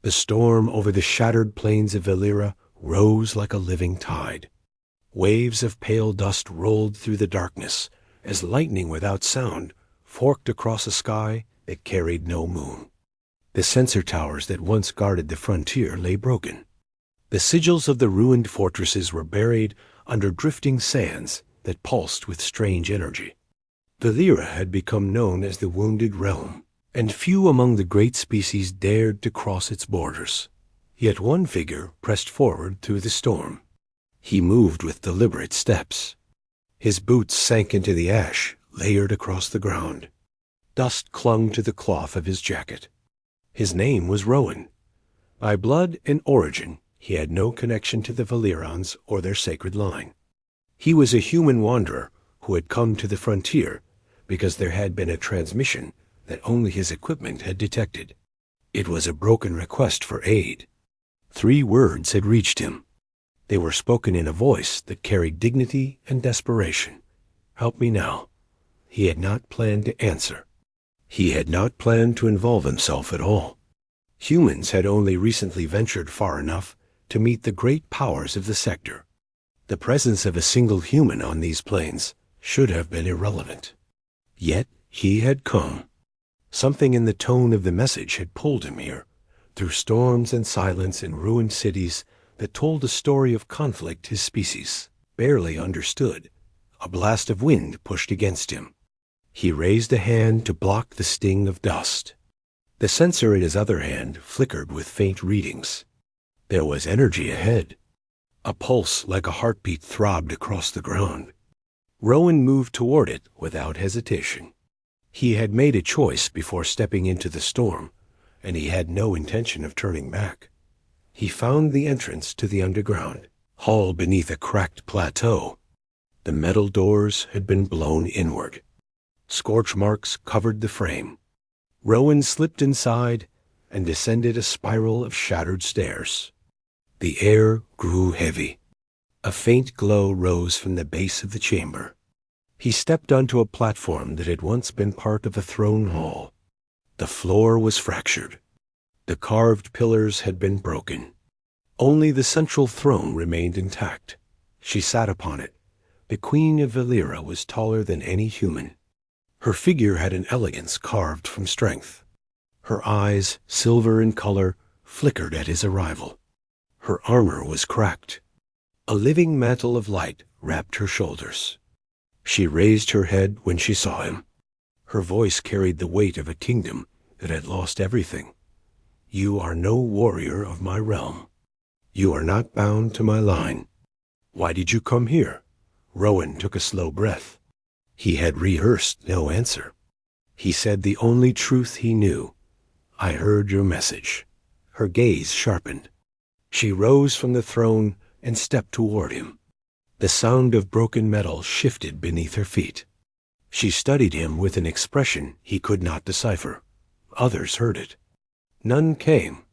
The storm over the shattered plains of Valera rose like a living tide. Waves of pale dust rolled through the darkness as lightning without sound forked across a sky that carried no moon. The sensor towers that once guarded the frontier lay broken. The sigils of the ruined fortresses were buried under drifting sands that pulsed with strange energy. Valera had become known as the Wounded Realm, and few among the great species dared to cross its borders. Yet one figure pressed forward through the storm. He moved with deliberate steps. His boots sank into the ash layered across the ground. Dust clung to the cloth of his jacket. His name was Rowan. By blood and origin, he had no connection to the Valerons or their sacred line. He was a human wanderer who had come to the frontier because there had been a transmission that only his equipment had detected. It was a broken request for aid. 3 words had reached him. They were spoken in a voice that carried dignity and desperation. "Help me now." He had not planned to answer. He had not planned to involve himself at all. Humans had only recently ventured far enough to meet the great powers of the sector. The presence of a single human on these plains should have been irrelevant. Yet he had come. Something in the tone of the message had pulled him here, through storms and silence in ruined cities that told a story of conflict his species barely understood. A blast of wind pushed against him. He raised a hand to block the sting of dust. The sensor in his other hand flickered with faint readings. There was energy ahead. A pulse like a heartbeat throbbed across the ground. Rowan moved toward it without hesitation. He had made a choice before stepping into the storm, and he had no intention of turning back. He found the entrance to the underground, hall beneath a cracked plateau. The metal doors had been blown inward. Scorch marks covered the frame. Rowan slipped inside and descended a spiral of shattered stairs. The air grew heavy. A faint glow rose from the base of the chamber. He stepped onto a platform that had once been part of a throne hall. The floor was fractured. The carved pillars had been broken. Only the central throne remained intact. She sat upon it. The Queen of Valera was taller than any human. Her figure had an elegance carved from strength. Her eyes, silver in color, flickered at his arrival. Her armor was cracked. A living mantle of light wrapped her shoulders. She raised her head when she saw him. Her voice carried the weight of a kingdom that had lost everything. "You are no warrior of my realm. You are not bound to my line. Why did you come here?" Rowan took a slow breath. He had rehearsed no answer. He said the only truth he knew. "I heard your message." Her gaze sharpened. She rose from the throne and stepped toward him. The sound of broken metal shifted beneath her feet. She studied him with an expression he could not decipher. Others heard it. None came.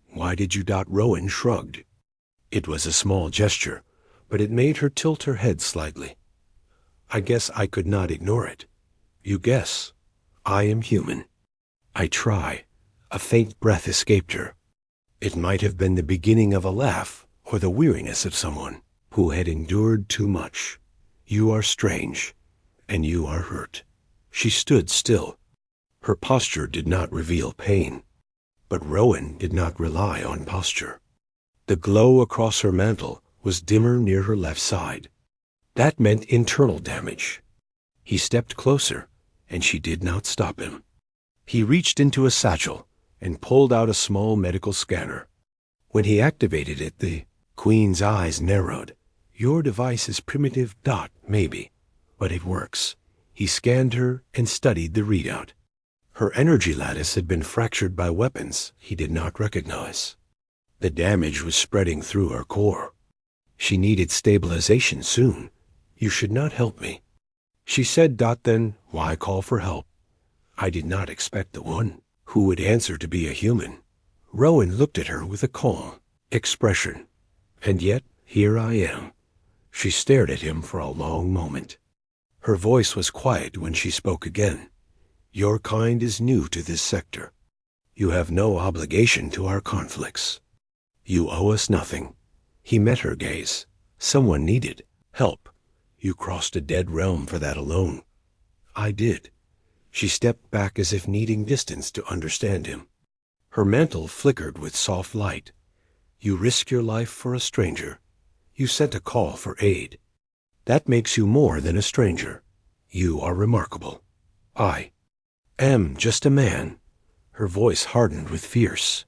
"Why did you?" Rowan shrugged. It was a small gesture, but it made her tilt her head slightly. "I guess I could not ignore it." "You guess. I am human." "I try." A faint breath escaped her. It might have been the beginning of a laugh or the weariness of someone who had endured too much. "You are strange, and you are hurt." She stood still. Her posture did not reveal pain. But Rowan did not rely on posture. The glow across her mantle was dimmer near her left side. That meant internal damage. He stepped closer, and she did not stop him. He reached into a satchel and pulled out a small medical scanner. When he activated it, the Queen's eyes narrowed. "Your device is primitive, maybe, but it works." He scanned her and studied the readout. Her energy lattice had been fractured by weapons he did not recognize. The damage was spreading through her core. She needed stabilization soon. "You should not help me." She said, then, "Why call for help?" I did not expect the one who would answer to be a human. Rowan looked at her with a calm expression. "And yet, here I am." She stared at him for a long moment. Her voice was quiet when she spoke again. "Your kind is new to this sector. You have no obligation to our conflicts. You owe us nothing. He met her gaze. Someone needed help. You crossed a dead realm for that alone. I did. She stepped back as if needing distance to understand him. Her mantle flickered with soft light. You risked your life for a stranger. You sent a call for aid. That makes you more than a stranger. You are remarkable. I am just a man. Her voice hardened with fierce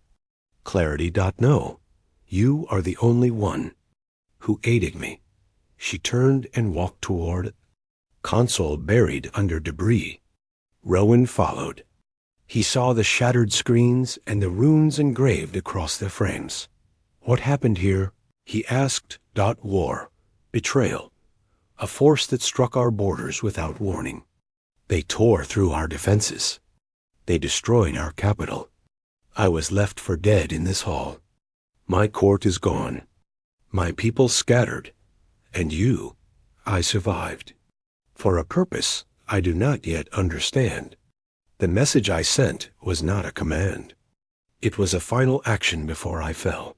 clarity. No, you are the only one who aided me. She turned and walked toward console buried under debris. Rowan followed. He saw the shattered screens and the runes engraved across their frames. What happened here? He asked. War, betrayal, a force that struck our borders without warning. They tore through our defenses. They destroyed our capital. I was left for dead in this hall. My court is gone. My people scattered. And you, I survived. For a purpose I do not yet understand. The message I sent was not a command. It was a final action before I fell.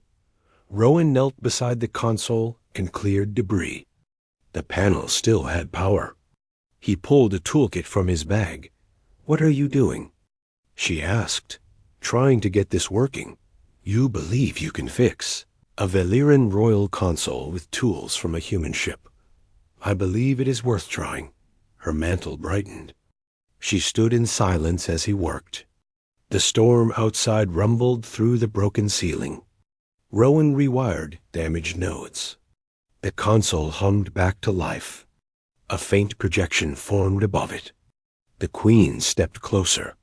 Rowan knelt beside the console and cleared debris. The panel still had power. He pulled a toolkit from his bag. What are you doing? She asked. Trying to get this working. You believe you can fix a Valyrian royal console with tools from a human ship. I believe it is worth trying. Her mantle brightened. She stood in silence as he worked. The storm outside rumbled through the broken ceiling. Rowan rewired damaged nodes. The console hummed back to life. A faint projection formed above it. The Queen stepped closer.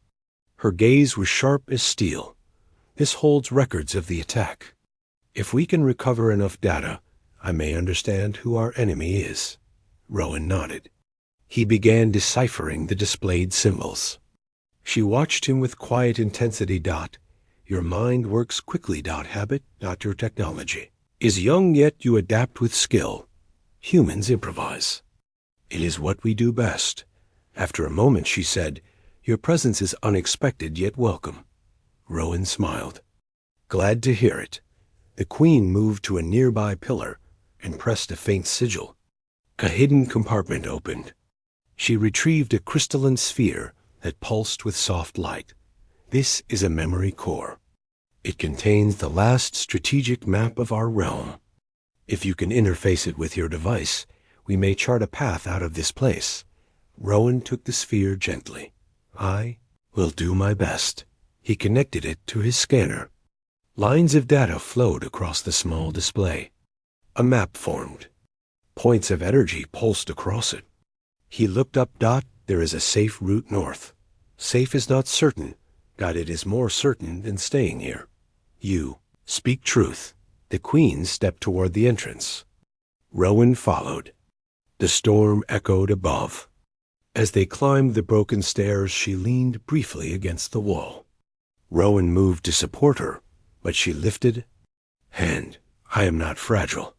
Her gaze was sharp as steel. This holds records of the attack. If we can recover enough data, I may understand who our enemy is. Rowan nodded. He began deciphering the displayed symbols. She watched him with quiet intensity. Your mind works quickly. Habit, not your technology. Is young, yet you adapt with skill. Humans improvise. It is what we do best. After a moment she said, Your presence is unexpected yet welcome. Rowan smiled. Glad to hear it. The Queen moved to a nearby pillar and pressed a faint sigil. A hidden compartment opened. She retrieved a crystalline sphere that pulsed with soft light. This is a memory core. It contains the last strategic map of our realm. If you can interface it with your device, we may chart a path out of this place. Rowan took the sphere gently. I will do my best. He connected it to his scanner. Lines of data flowed across the small display. A map formed. Points of energy pulsed across it. He looked up. There is a safe route north. Safe is not certain. It is more certain than staying here. You speak truth. The Queen stepped toward the entrance. Rowan followed. The storm echoed above. As they climbed the broken stairs, she leaned briefly against the wall. Rowan moved to support her, but she lifted hand. I am not fragile.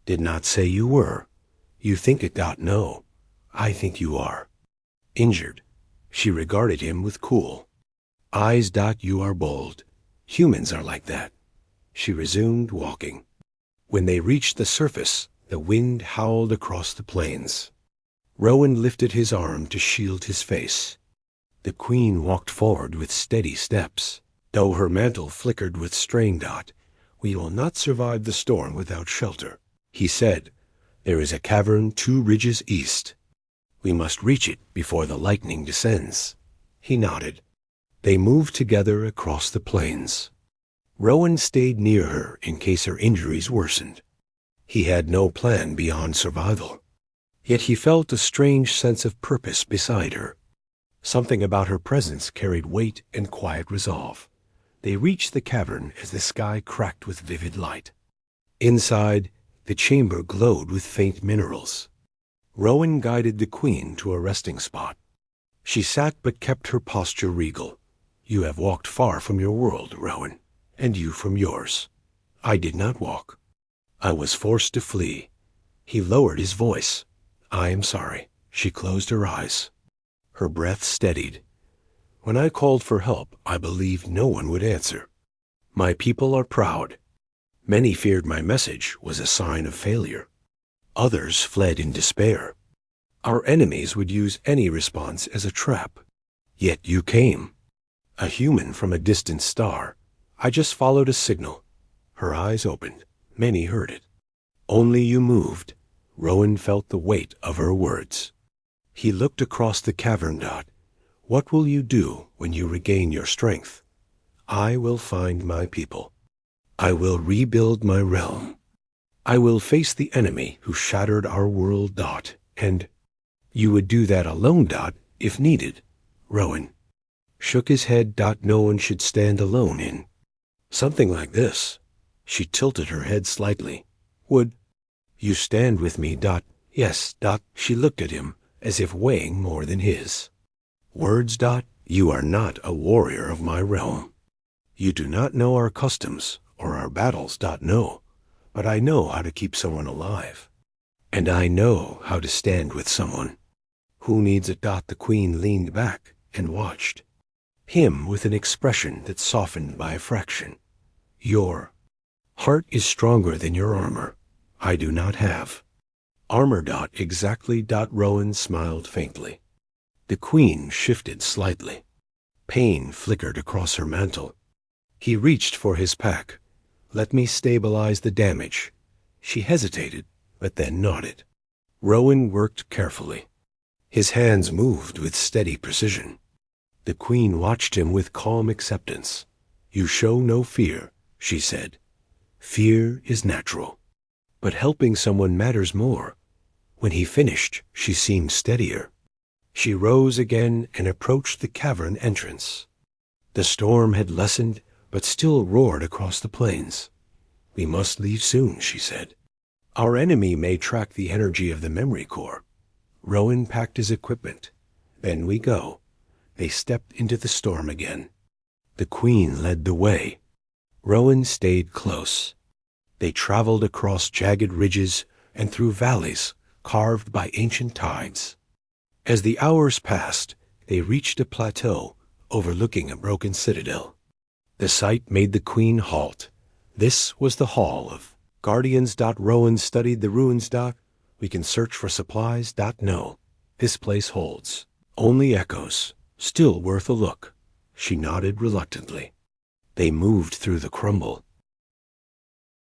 Did not say you were. You think it. No, I think you are. Injured. She regarded him with cool eyes. You are bold. Humans are like that. She resumed walking. When they reached the surface, the wind howled across the plains. Rowan lifted his arm to shield his face. The Queen walked forward with steady steps, though her mantle flickered with strain. We will not survive the storm without shelter, he said. There is a cavern 2 ridges east. We must reach it before the lightning descends. He nodded. They moved together across the plains. Rowan stayed near her in case her injuries worsened. He had no plan beyond survival. Yet he felt a strange sense of purpose beside her. Something about her presence carried weight and quiet resolve. They reached the cavern as the sky cracked with vivid light. Inside, the chamber glowed with faint minerals. Rowan guided the Queen to a resting spot. She sat but kept her posture regal. You have walked far from your world, Rowan, and you from yours. I did not walk. I was forced to flee. He lowered his voice. I am sorry. She closed her eyes. Her breath steadied. When I called for help, I believed no one would answer. My people are proud. Many feared my message was a sign of failure. Others fled in despair. Our enemies would use any response as a trap. Yet you came. A human from a distant star. I just followed a signal. Her eyes opened. Many heard it. Only you moved. Rowan felt the weight of her words. He looked across the cavern. What will you do when you regain your strength? I will find my people. I will rebuild my realm. I will face the enemy who shattered our world. And you would do that alone. If needed. Rowan shook his head. No one should stand alone in something like this. She tilted her head slightly. Would you stand with me? Yes. She looked at him as if weighing more than his words. You are not a warrior of my realm. You do not know our customs or our battles. No, but I know how to keep someone alive. And I know how to stand with someone. Who needs it? The queen leaned back and watched him with an expression that softened by a fraction. Your heart is stronger than your armor. I do not have armor. Exactly. Rowan smiled faintly. The queen shifted slightly. Pain flickered across her mantle. He reached for his pack. Let me stabilize the damage. She hesitated, but then nodded. Rowan worked carefully. His hands moved with steady precision. The queen watched him with calm acceptance. You show no fear, she said. Fear is natural. But helping someone matters more. When he finished, she seemed steadier. She rose again and approached the cavern entrance. The storm had lessened, but still roared across the plains. We must leave soon, she said. Our enemy may track the energy of the memory core. Rowan packed his equipment. Then we go. They stepped into the storm again. The queen led the way. Rowan stayed close. They traveled across jagged ridges and through valleys carved by ancient tides. As the hours passed, they reached a plateau overlooking a broken citadel. The sight made the queen halt. This was the hall of guardians. Rowan studied the ruins. We can search for supplies. No, this place holds only echoes, still worth a look. She nodded reluctantly. They moved through the crumble.